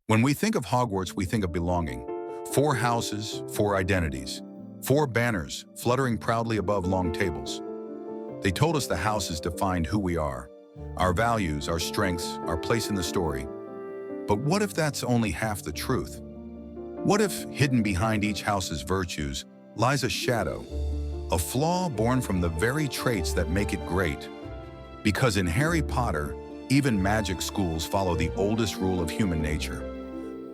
When we think of Hogwarts, we think of belonging. Four houses, four identities. Four banners fluttering proudly above long tables. They told us the houses defined who we are, our values, our strengths, our place in the story. But what if that's only half the truth? What if hidden behind each house's virtues lies a shadow, a flaw born from the very traits that make it great? Because in Harry Potter, even magic schools follow the oldest rule of human nature.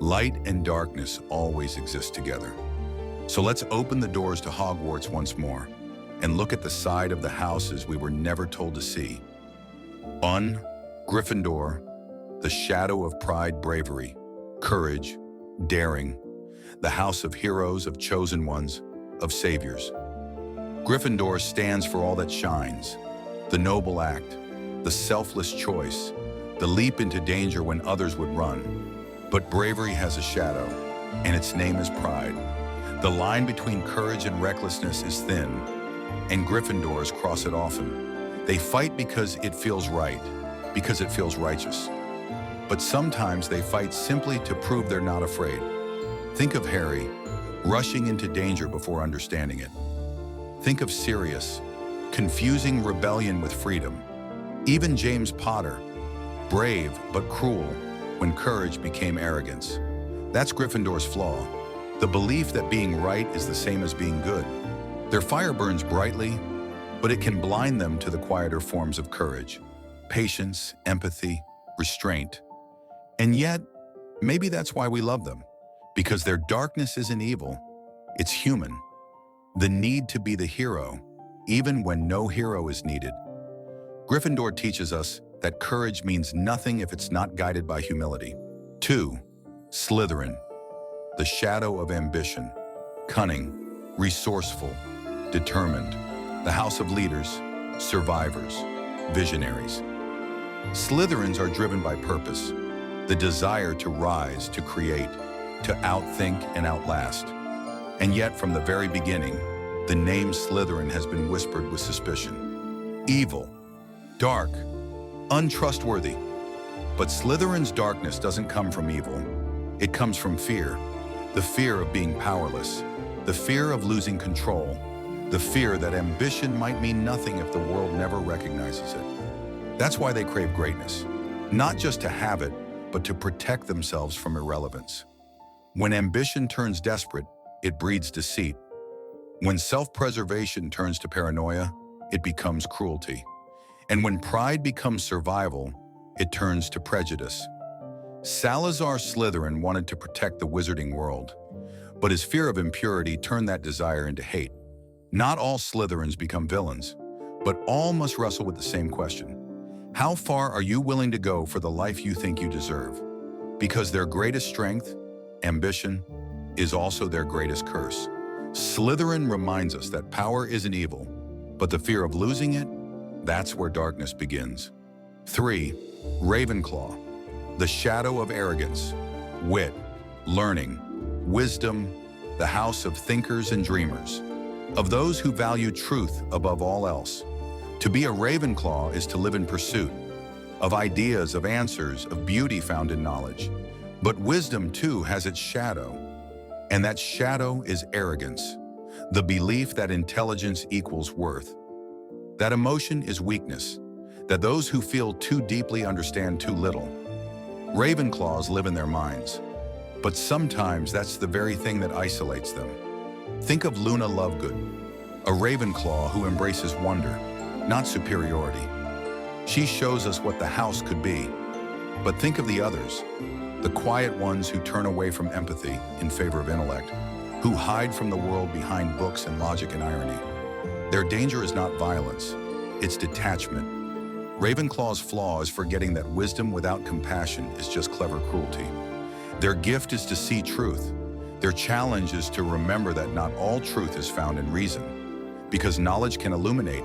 Light and darkness always exist together. So let's open the doors to Hogwarts once more and look at the side of the houses we were never told to see. 1. Gryffindor, the shadow of pride, bravery, courage, daring, the house of heroes, of chosen ones, of saviors. Gryffindor stands for all that shines, the noble act, the selfless choice, the leap into danger when others would run. But bravery has a shadow, and its name is pride. The line between courage and recklessness is thin, and Gryffindors cross it often. They fight because it feels right, because it feels righteous. But sometimes they fight simply to prove they're not afraid. Think of Harry, rushing into danger before understanding it. Think of Sirius, confusing rebellion with freedom. Even James Potter, brave but cruel when courage became arrogance. That's Gryffindor's flaw, the belief that being right is the same as being good. Their fire burns brightly, but it can blind them to the quieter forms of courage, patience, empathy, restraint. And yet, maybe that's why we love them, because their darkness isn't evil, it's human. The need to be the hero, even when no hero is needed. Gryffindor teaches us that courage means nothing if it's not guided by humility. 2. Slytherin, the shadow of ambition, cunning, resourceful, determined, the house of leaders, survivors, visionaries. Slytherins are driven by purpose, the desire to rise, to create, to outthink and outlast. And yet, from the very beginning, the name Slytherin has been whispered with suspicion. Evil, dark, untrustworthy. But Slytherin's darkness doesn't come from evil. It comes from fear. The fear of being powerless. The fear of losing control. The fear that ambition might mean nothing if the world never recognizes it. That's why they crave greatness. Not just to have it, but to protect themselves from irrelevance. When ambition turns desperate, it breeds deceit. When self-preservation turns to paranoia, it becomes cruelty. And when pride becomes survival, it turns to prejudice. Salazar Slytherin wanted to protect the wizarding world, but his fear of impurity turned that desire into hate. Not all Slytherins become villains, but all must wrestle with the same question. How far are you willing to go for the life you think you deserve? Because their greatest strength, ambition, is also their greatest curse. Slytherin reminds us that power isn't evil, but the fear of losing it, that's where darkness begins. 3. Ravenclaw, the shadow of arrogance, wit, learning, wisdom, the house of thinkers and dreamers, of those who value truth above all else. To be a Ravenclaw is to live in pursuit of ideas, of answers, of beauty found in knowledge. But wisdom, too, has its shadow, and that shadow is arrogance, the belief that intelligence equals worth. That emotion is weakness, that those who feel too deeply understand too little. Ravenclaws live in their minds, but sometimes that's the very thing that isolates them. Think of Luna Lovegood, a Ravenclaw who embraces wonder, not superiority. She shows us what the house could be. But think of the others, the quiet ones who turn away from empathy in favor of intellect, who hide from the world behind books and logic and irony. Their danger is not violence, it's detachment. Ravenclaw's flaw is forgetting that wisdom without compassion is just clever cruelty. Their gift is to see truth. Their challenge is to remember that not all truth is found in reason, because knowledge can illuminate,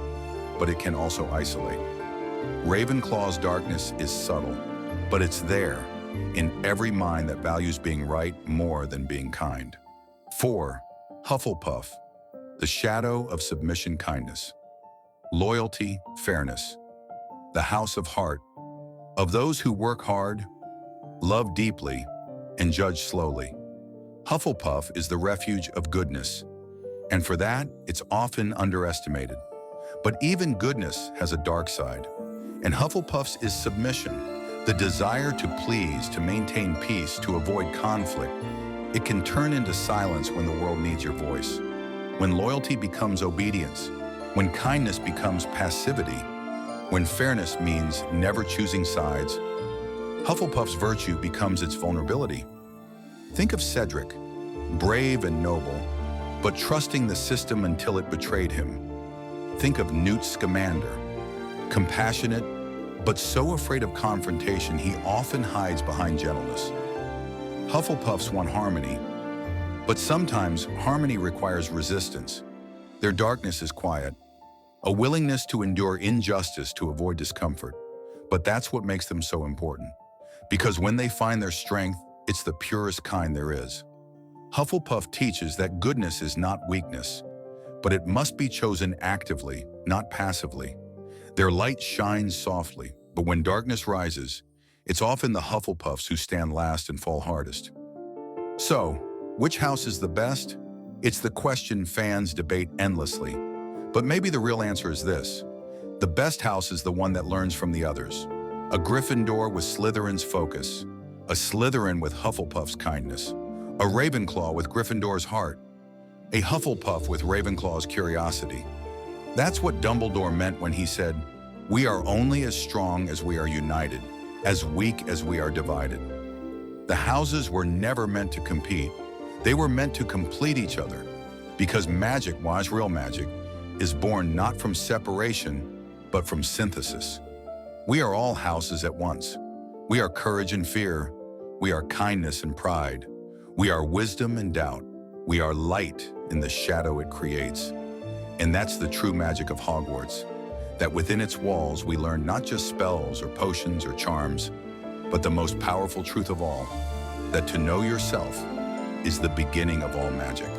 but it can also isolate. Ravenclaw's darkness is subtle, but it's there, in every mind that values being right more than being kind. 4. Hufflepuff, the shadow of submission, kindness, loyalty, fairness, the house of heart, of those who work hard, love deeply, and judge slowly. Hufflepuff is the refuge of goodness, and for that, it's often underestimated. But even goodness has a dark side, and Hufflepuff's is submission, the desire to please, to maintain peace, to avoid conflict. It can turn into silence when the world needs your voice, when loyalty becomes obedience, when kindness becomes passivity, when fairness means never choosing sides. Hufflepuff's virtue becomes its vulnerability. Think of Cedric, brave and noble, but trusting the system until it betrayed him. Think of Newt Scamander, compassionate, but so afraid of confrontation he often hides behind gentleness. Hufflepuffs want harmony, but sometimes harmony requires resistance. Their darkness is quiet, a willingness to endure injustice to avoid discomfort. But that's what makes them so important, because when they find their strength, it's the purest kind there is. Hufflepuff teaches that goodness is not weakness, but it must be chosen actively, not passively. Their light shines softly, but when darkness rises, it's often the Hufflepuffs who stand last and fall hardest. So, which house is the best? It's the question fans debate endlessly. But maybe the real answer is this: the best house is the one that learns from the others. A Gryffindor with Slytherin's focus, a Slytherin with Hufflepuff's kindness, a Ravenclaw with Gryffindor's heart, a Hufflepuff with Ravenclaw's curiosity. That's what Dumbledore meant when he said, "We are only as strong as we are united, as weak as we are divided." The houses were never meant to compete. They were meant to complete each other, because magic-wise, real magic, is born not from separation, but from synthesis. We are all houses at once. We are courage and fear. We are kindness and pride. We are wisdom and doubt. We are light in the shadow it creates. And that's the true magic of Hogwarts, that within its walls we learn not just spells or potions or charms, but the most powerful truth of all, that to know yourself is the beginning of all magic.